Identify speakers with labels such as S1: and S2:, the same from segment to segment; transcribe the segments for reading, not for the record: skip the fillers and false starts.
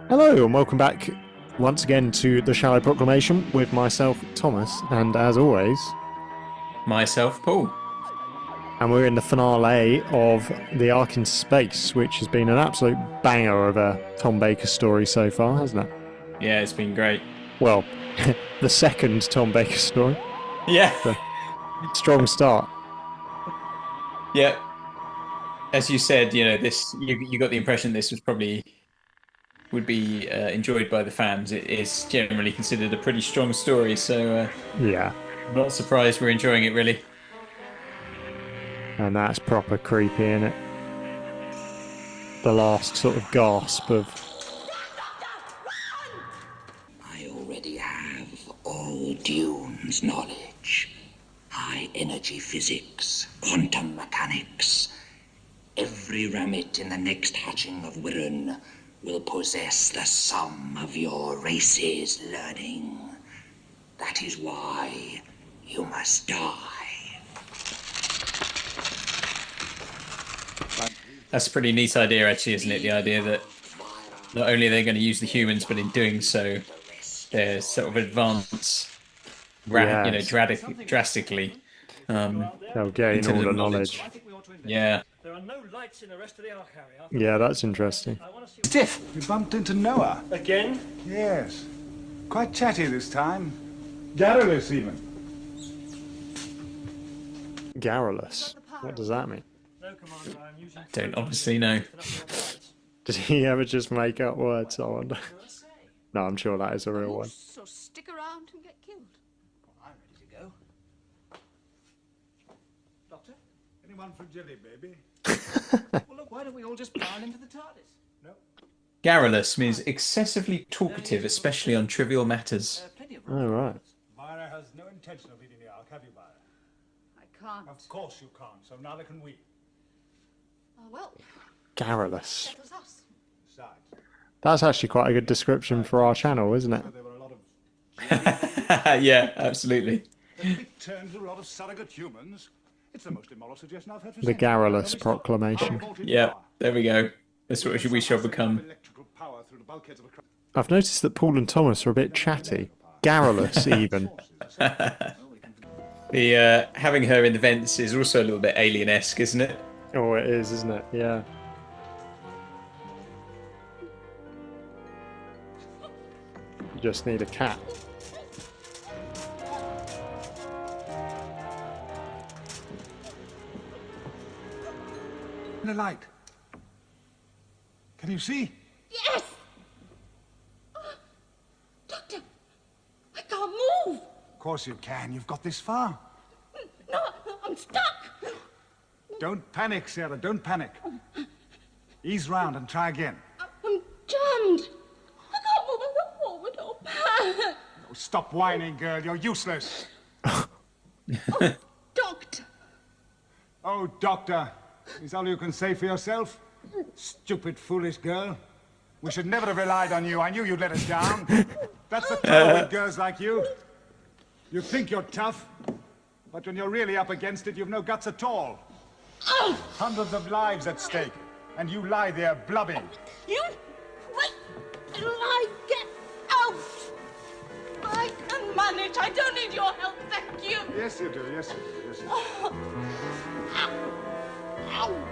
S1: Hello and welcome back once again to the Shallow Proclamation with myself, Thomas, and as always,
S2: Myself, Paul.
S1: and we're in the finale of The Ark in Space, which has been an absolute banger of a Tom Baker story so far, hasn't it?
S2: Yeah, it's been great.
S1: Well, the second Tom Baker story.
S2: Yeah,
S1: So, strong start.
S2: yeah. As you said, this you got the impression this was probably would be enjoyed by the fans. It is generally considered a pretty strong story, so
S1: Yeah,
S2: I'm not surprised we're enjoying it really.
S1: and that's proper creepy, innit? The last sort of gasp of...
S3: I already have all Dune's knowledge. High energy physics, quantum mechanics. Every rammet in the next hatching of Wirren will possess the sum of your race's learning. That is why you must die.
S2: That's a pretty neat idea, actually, isn't it? The idea that not only are they going to use the humans, but in doing so, they're sort of advance,
S1: Yes.
S2: drastically.
S1: They'll gain
S2: in terms
S1: all the
S2: of
S1: knowledge.
S2: Yeah.
S4: There are no lights in the rest of the Ark, Harry.
S1: Yeah, that's interesting.
S5: Stiff! We bumped into Noah.
S4: Again?
S5: Yes. Quite chatty this time. Garrulous, even.
S1: Garrulous. What does that mean?
S4: No, Commander, I'm using...
S2: Don't honestly know.
S1: Did he ever just make up words, I wonder? No, I'm sure that is a real one.
S6: So stick around and get killed.
S5: I'm ready to go. Doctor? Anyone for jelly, baby?
S4: Well, look, why don't we all just pile into the TARDIS?
S5: No.
S2: Garrulous means excessively talkative, especially on trivial matters.
S4: Plenty of
S1: Oh, right.
S5: Myra has no intention of leading the Ark, have you, Myra?
S6: I can't.
S5: Of course you can't, so neither can we.
S6: Oh, well,
S1: Garrulous.
S6: that was us.
S5: Besides,
S1: That's actually quite a good description for our channel, isn't it?
S5: there were a lot of
S2: Yeah, absolutely.
S5: big turns, a lot of surrogate humans. It's the most immoral suggestion I've heard for
S1: The
S5: centuries.
S1: Garrulous Proclamation.
S2: Yeah, there we go. That's what we shall become.
S5: Electrical power through the bulkheads of the
S1: I've noticed that Paul and Thomas are a bit chatty. Garrulous, even.
S2: The having her in the vents is also a little bit alien-esque, isn't it?
S1: Oh, it is, isn't it? Yeah. You just need a cat.
S5: In a light. Can you see?
S6: Yes! Doctor, I can't move.
S5: Of course you can. You've got this far.
S6: No, I'm stuck.
S5: Don't panic, Sarah. Don't panic. Ease round and try again.
S6: I'm jammed. I can't move either forward or back.
S5: Oh, stop whining, girl. You're useless.
S6: Doctor,
S5: Oh, doctor. Is all you can say for yourself? Stupid, foolish girl. We should never have relied on you. I knew you'd let us down. That's the trouble with girls like you. You think you're tough, but when you're really up against it, you've no guts at all. Hundreds of lives at stake, and you lie there blubbing.
S6: you wait till I get out. I can manage. I don't need your help, thank you.
S5: Yes, you do. Yes, you do. Yes, you do.
S6: Ow.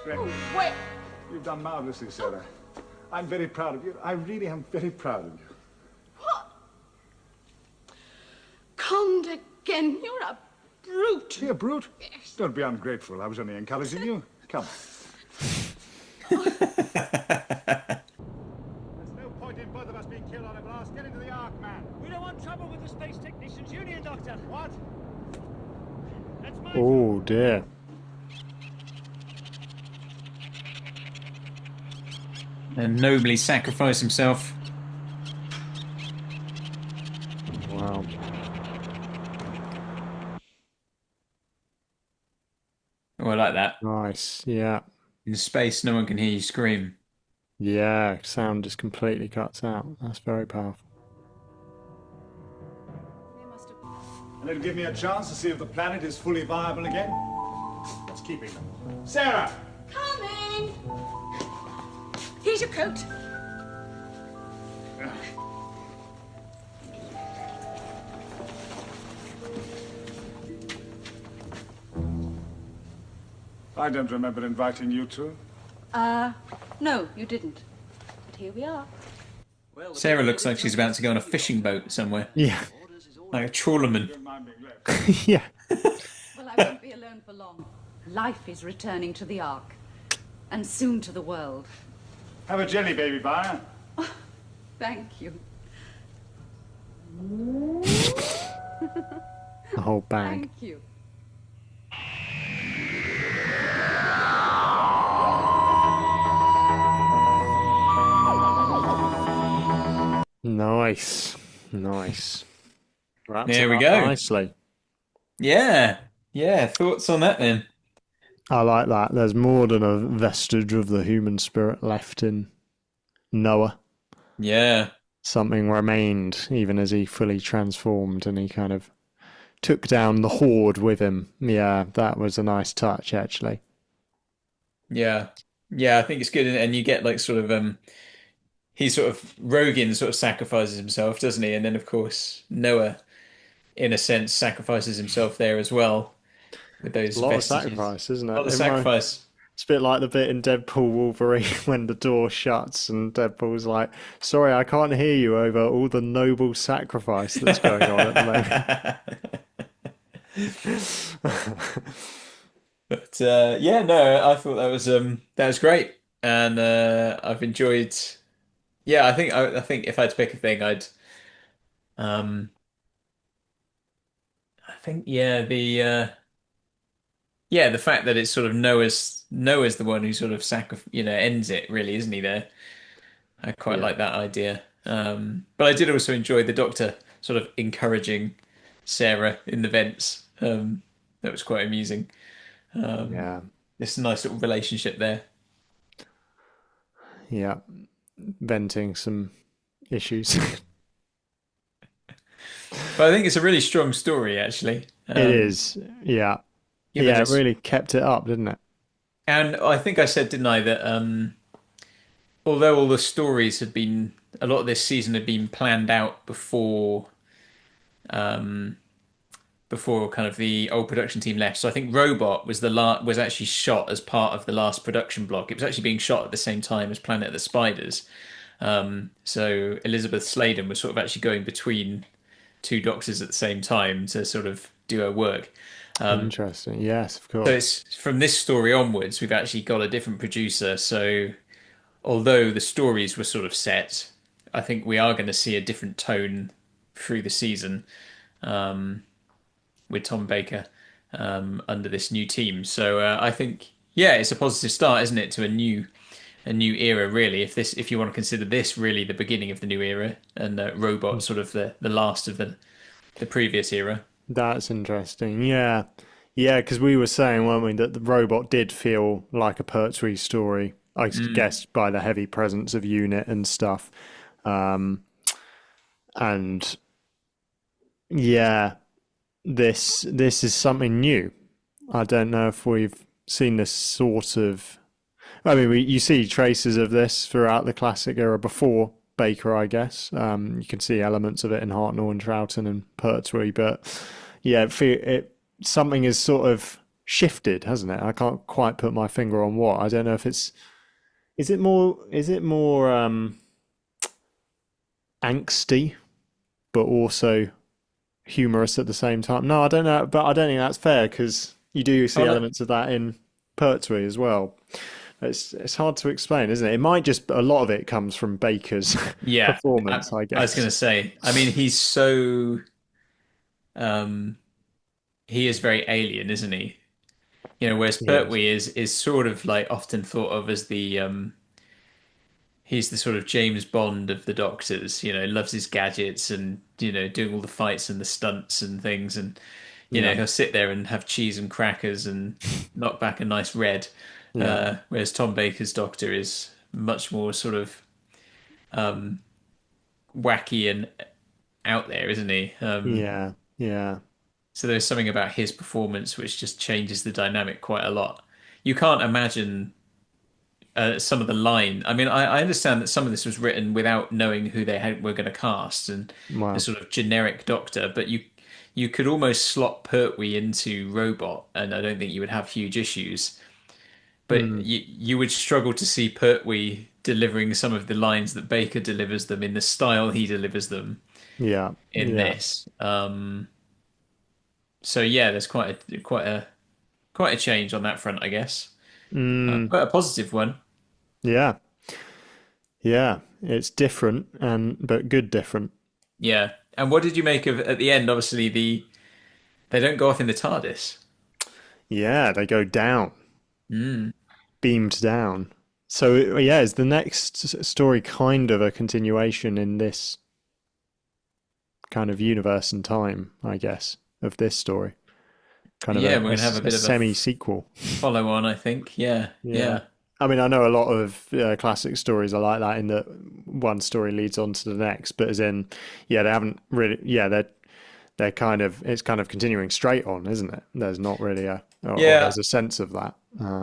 S5: Splendid.
S6: Wait.
S5: You've done marvelously, Sarah. I'm very proud of you. I really am very proud of you.
S6: What? Conned again. You're a brute.
S5: Be a brute?
S6: Yes.
S5: Don't be ungrateful. I was only encouraging you. Come. There's no point in both of us being killed on a blast. Get into the Ark, man.
S4: We don't want trouble with the Space Technicians Union, Doctor.
S5: What?
S4: That's my
S1: Oh, dear.
S2: And nobly sacrifice himself.
S1: Wow.
S2: Oh, I like that.
S1: Nice. Yeah.
S2: In space, no one can hear you scream.
S1: Yeah, sound just completely cuts out. That's very powerful.
S6: They must have...
S5: And it'll give me a chance to see if the planet is fully viable again. What's keeping them? Sarah!
S6: Coming! Here's your coat.
S5: I don't remember inviting you two.
S6: No, you didn't. But here we are.
S2: Sarah looks like she's about to go on a fishing boat somewhere,
S1: Yeah.
S2: like a trawlerman.
S5: Don't mind being left.
S1: Yeah.
S6: Well, I won't be alone for long. Life is returning to the Ark. And soon to the world.
S5: Have a jelly baby bar.
S6: Thank you.
S1: The whole bag.
S6: Thank you.
S1: Nice. Nice. Wraps
S2: There
S1: it
S2: we
S1: up
S2: go.
S1: Nicely.
S2: Yeah, yeah. Thoughts on that then?
S1: I like that. There's more than a vestige of the human spirit left in Noah.
S2: Yeah,
S1: Something remained even as he fully transformed and he kind of took down the horde with him. Yeah, that was a nice touch, actually.
S2: yeah, yeah. I think it's good, and you get like sort of he sort of Rogan sort of sacrifices himself, doesn't he? And then of course Noah, in a sense, sacrifices himself there as well with those
S1: A lot
S2: vestiges.
S1: of sacrifice, isn't it?
S2: A lot of
S1: Everyone-
S2: sacrifice.
S1: It's a bit like the bit in Deadpool Wolverine when the door shuts and Deadpool's like, sorry, I can't hear you over all the noble sacrifice that's going on at the moment.
S2: But yeah, no, I thought that was great, and I've enjoyed. Yeah, I think if I had to pick a thing, um I think yeah, the fact that it's sort of Noah's the one who sort of ends it, really, isn't he? There, I quite
S1: Yeah.
S2: like that idea. But I did also enjoy the Doctor sort of encouraging Sarah in the vents. That was quite amusing.
S1: Yeah,
S2: It's a nice little relationship there.
S1: yeah. Venting some issues.
S2: But I think it's a really strong story, actually.
S1: It is, yeah.
S2: given
S1: Yeah, it
S2: this-
S1: really kept it up, didn't it?
S2: And I think I said, didn't I, that although all the stories had been, a lot of this season had been planned out um, before kind of the old production team left. So I think Robot was actually shot as part of the last production block. It was actually being shot at the same time as Planet of the Spiders. So Elisabeth Sladen was sort of actually going between two doctors at the same time to sort of do her work.
S1: Interesting. Yes, of course.
S2: So it's from this story onwards, we've actually got a different producer. So although the stories were sort of set, I think we are going to see a different tone through the season with Tom Baker under this new team. So I think, yeah, it's a positive start, isn't it, to a new era, really. If you want to consider this really the beginning of the new era, and Robot sort of the last of the previous era.
S1: That's interesting. Yeah. Yeah, because we were saying, weren't we, that the Robot did feel like a Pertwee story, I guess, by the heavy presence of Unit and stuff. And yeah, this is something new. I don't know if we've seen this sort of. I mean, you see traces of this throughout the classic era before Baker, I guess. You can see elements of it in Hartnell and Troughton and Pertwee, but yeah, something is sort of shifted, hasn't it? I can't quite put my finger on what. I don't know if is it more angsty, but also humorous at the same time. No, I don't know, but I don't think that's fair because you do see elements of that in Pertwee as well. It's hard to explain, isn't it? It might just a lot of it comes from Baker's performance, I guess.
S2: I was going to say, I mean, he's so he is very alien, isn't he? Whereas Pertwee is sort of like often thought of as the he's the sort of James Bond of the Doctors, loves his gadgets and, doing all the fights and the stunts and things. And, he'll sit there and have cheese and crackers and knock back a nice red. Whereas Tom Baker's Doctor is much more sort of wacky and out there, isn't he?
S1: Yeah.
S2: So there's something about his performance which just changes the dynamic quite a lot. You can't imagine some of the line. I mean, I understand that some of this was written without knowing who were going to cast and the
S1: Wow.
S2: sort of generic Doctor, but you could almost slot Pertwee into Robot, and I don't think you would have huge issues. But
S1: Mm,
S2: you would struggle to see Pertwee delivering some of the lines that Baker delivers them in the style he delivers them
S1: yeah.
S2: in
S1: Yeah.
S2: this. So yeah, there's quite a change on that front, I guess.
S1: Mm,
S2: But a positive one.
S1: yeah. Yeah. It's different and but good different.
S2: Yeah. And what did you make of at the end? Obviously, they don't go off in the TARDIS.
S1: Yeah, they go down,
S2: Mm.
S1: beamed down. So yeah, is the next story kind of a continuation in this kind of universe and time, I guess, of this story? Kind of
S2: Yeah, we're gonna have a
S1: a
S2: bit of a
S1: semi-sequel.
S2: follow on, I think. Yeah,
S1: Yeah.
S2: yeah,
S1: I mean, I know a lot of classic stories are like that in that one story leads on to the next, but as in, yeah, they haven't really, yeah, they're kind of, it's kind of continuing straight on, isn't it? There's not really or
S2: yeah.
S1: there's a sense of that.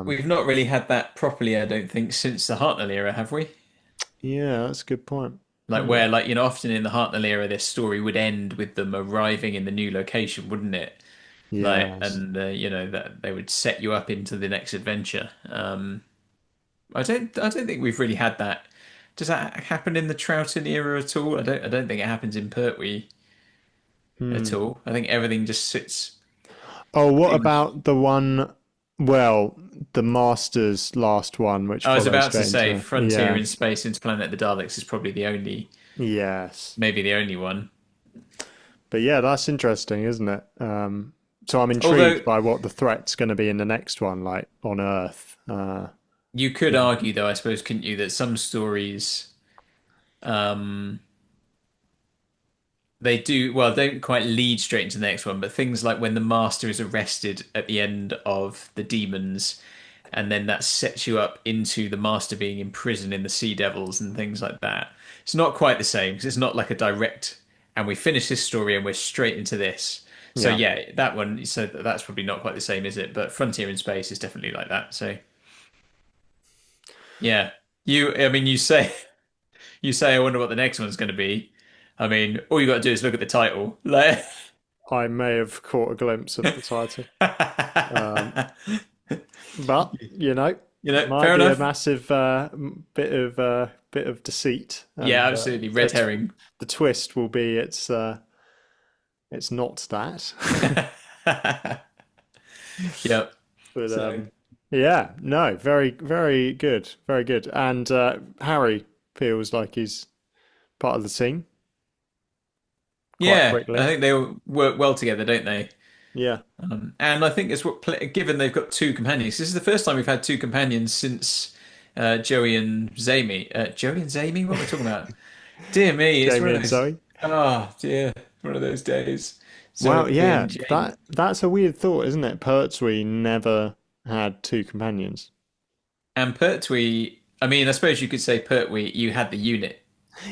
S2: We've not really had that properly, I don't think, since the Hartnell era, have we?
S1: Yeah, that's a good point.
S2: Like
S1: Yeah.
S2: where, like often in the Hartnell era, this story would end with them arriving in the new location, wouldn't it? Like,
S1: Yes.
S2: and that they would set you up into the next adventure. I don't think we've really had that. Does that happen in the Troughton era at all? I don't think it happens in Pertwee at
S1: Hmm.
S2: all. I think everything just sits
S1: Oh, what
S2: pretty much.
S1: about the one, well, the Master's last one, which
S2: I was
S1: follows
S2: about to
S1: straight
S2: say
S1: into,
S2: Frontier
S1: yeah,
S2: in Space into Planet of the Daleks is probably the only,
S1: yes.
S2: maybe the only one.
S1: But yeah, that's interesting, isn't it? So I'm intrigued
S2: Although
S1: by what the threat's going to be in the next one, like on Earth.
S2: you could
S1: Yeah,
S2: argue, though, I suppose, couldn't you, that some stories, um, they do, well, don't quite lead straight into the next one, but things like when the Master is arrested at the end of the Demons, and then that sets you up into the Master being in prison in the Sea Devils and things like that. It's not quite the same because it's not like a direct, and we finish this story and we're straight into this. So
S1: yeah.
S2: yeah, that one, so that's probably not quite the same, is it? But Frontier in Space is definitely like that. So yeah, I mean, you say, I wonder what the next one's going to be. I mean, all you got to do is look at the title. Like,
S1: I may have caught a glimpse of the title, um, but might
S2: fair
S1: be a
S2: enough.
S1: massive bit of deceit,
S2: Yeah,
S1: and
S2: absolutely. Red herring.
S1: the twist will be it's not that.
S2: Yep.
S1: But
S2: So
S1: yeah, no, very good, very good. And Harry feels like he's part of the team quite
S2: yeah, I
S1: quickly.
S2: think they all work well together, don't they?
S1: Yeah,
S2: And I think it's given they've got two companions. This is the first time we've had two companions since Joey and Zamie. Joey and Zamie? What am I talking about? Dear me, it's one
S1: Jamie
S2: of
S1: and
S2: those.
S1: Zoe.
S2: Oh dear, one of those days.
S1: Wow,
S2: Zoe
S1: yeah,
S2: and Jamie.
S1: that's a weird thought, isn't it? Pertwee never had two companions.
S2: And Pertwee, I mean, I suppose you could say Pertwee, you had the unit,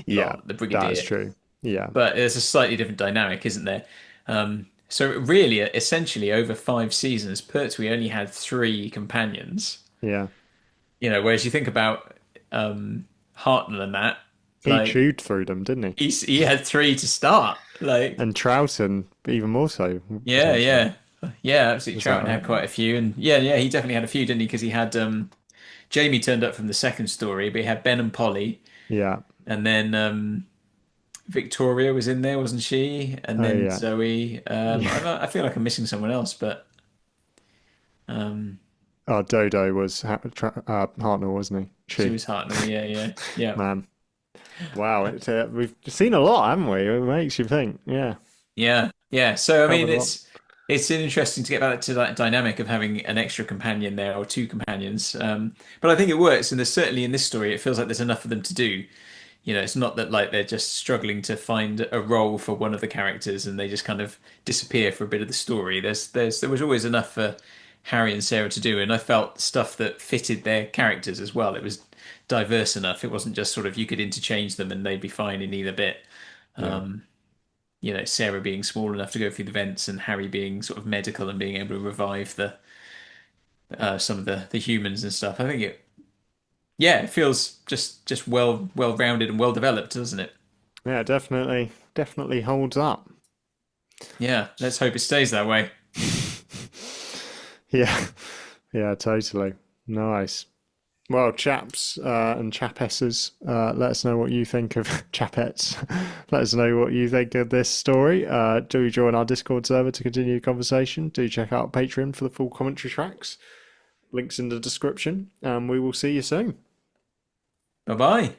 S1: Yeah,
S2: not the
S1: that is
S2: Brigadier,
S1: true. Yeah,
S2: but there's a slightly different dynamic, isn't there? So really, essentially, over 5 seasons, Pertwee only had three companions.
S1: yeah.
S2: Whereas you think about Hartnell and that,
S1: He
S2: like
S1: chewed through them, didn't he?
S2: he had three to start. Like,
S1: And Troughton even more so
S2: yeah,
S1: potentially.
S2: yeah, yeah, absolutely.
S1: Is that
S2: Troughton
S1: right?
S2: had quite a few, and yeah, he definitely had a few, didn't he? Because he had Jamie turned up from the second story, but he had Ben and Polly,
S1: Yeah.
S2: and then Victoria was in there, wasn't she? And
S1: Oh
S2: then
S1: yeah.
S2: Zoe.
S1: Yeah.
S2: I feel like I'm missing someone else, but um,
S1: Oh, Dodo was Hartnell, wasn't he?
S2: she
S1: She.
S2: was Hartnell. Yeah, yeah, yeah.
S1: Man. Wow, we've seen a lot, haven't we? It makes you think. Yeah,
S2: Yeah, yeah. So I mean,
S1: covered a lot.
S2: it's interesting to get back to that dynamic of having an extra companion there or two companions. But I think it works, and there's certainly in this story, it feels like there's enough for them to do. It's not that like they're just struggling to find a role for one of the characters and they just kind of disappear for a bit of the story. There was always enough for Harry and Sarah to do, and I felt stuff that fitted their characters as well. It was diverse enough. It wasn't just sort of you could interchange them and they'd be fine in either bit.
S1: Yeah,
S2: Sarah being small enough to go through the vents and Harry being sort of medical and being able to revive the some of the humans and stuff. I think yeah, it feels just well rounded and well developed, doesn't it?
S1: Yeah, definitely holds up.
S2: Yeah, let's hope it stays that way.
S1: Yeah, yeah, totally. Nice. Well, chaps and chapesses, let us know what you think of chapettes. Let us know what you think of this story. Do join our Discord server to continue the conversation. Do check out Patreon for the full commentary tracks. Links in the description. And we will see you soon.
S2: Bye bye.